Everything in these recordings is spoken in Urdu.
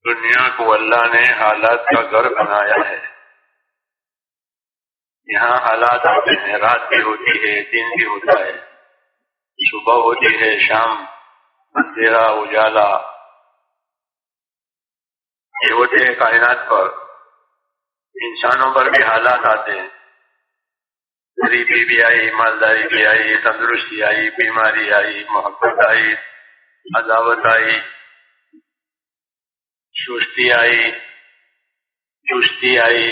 دنیا کو اللہ نے حالات کا گھر بنایا ہے. یہاں حالات آتے ہیں، رات بھی ہوتی ہے، دن بھی ہوتا ہے، صبح ہوتی ہے، شام، اندھیرا، اجالا، یہ ہوتے ہیں کائنات پر. انسانوں پر بھی حالات آتے ہیں، غریبی بھی آئی، مالداری بھی آئی، تندرستی آئی، بیماری آئی، محبت آئی، عداوت آئی، سستی آئی، چستی آئی.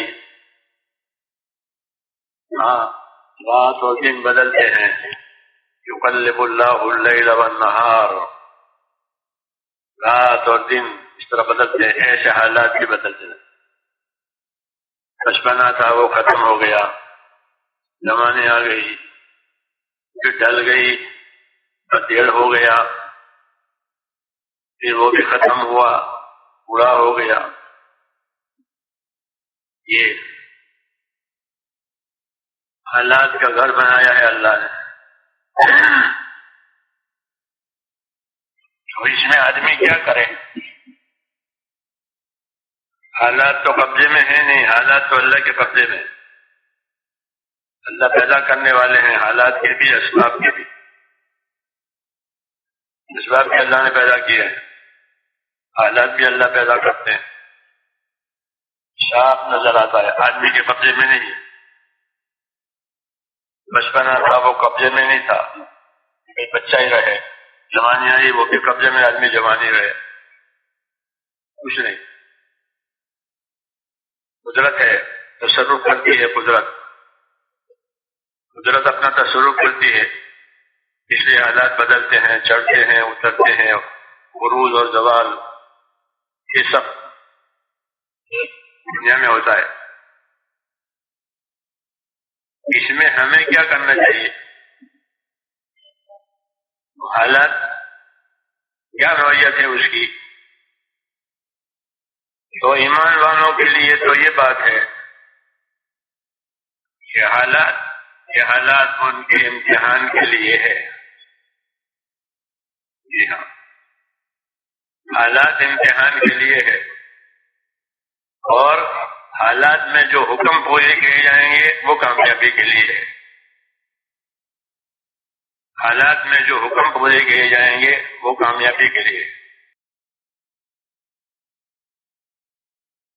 ہاں، رات اور دن بدلتے ہیں. یقلب اللہ اللیل والنہار، رات اور دن اس طرح بدلتے ہیں. ایسے حالات بھی بدلتے ہیں. بچپنا تھا وہ ختم ہو گیا، زمانے آ گئی، پھر ڈل گئی، بدیڑ ہو گیا، پھر وہ بھی ختم ہوا، بوڑھا ہو گیا. یہ حالات کا گھر بنایا ہے اللہ نے. تو اس میں آدمی کیا کرے؟ حالات تو قبضے میں ہیں نہیں، حالات تو اللہ کے قبضے میں. اللہ پیدا کرنے والے ہیں، حالات کے بھی، اسباب کے بھی. اسباب بھی اللہ نے پیدا کیے ہیں، حالات بھی اللہ پیدا کرتے ہیں. صاف نظر آتا ہے، آدمی کے قبضے میں نہیں. بچپنا تھا وہ قبضے میں نہیں تھا، بچہ ہی رہے. جوانی آئی وہ بھی قبضے میں، آدمی جوانی رہے، کچھ نہیں. قدرت ہے، تصرف کرتی ہے قدرت. قدرت اپنا تصرف کرتی ہے، اس لیے حالات بدلتے ہیں، چڑھتے ہیں، اترتے ہیں، عروج اور زوال، یہ سب دنیا میں ہوتا ہے. اس میں ہمیں کیا کرنا چاہیے؟ حالات کیا نوعیت ہے اس کی؟ تو ایمان والوں کے لیے تو یہ بات ہے کہ حالات ان کے امتحان کے لیے ہے. جی ہاں، حالات امتحان کے لیے ہے، اور حالات میں جو حکم پورے کیے جائیں گے وہ کامیابی کے لیے ہے. حالات میں جو حکم پورے کیے جائیں گے وہ کامیابی کے لیے ہے.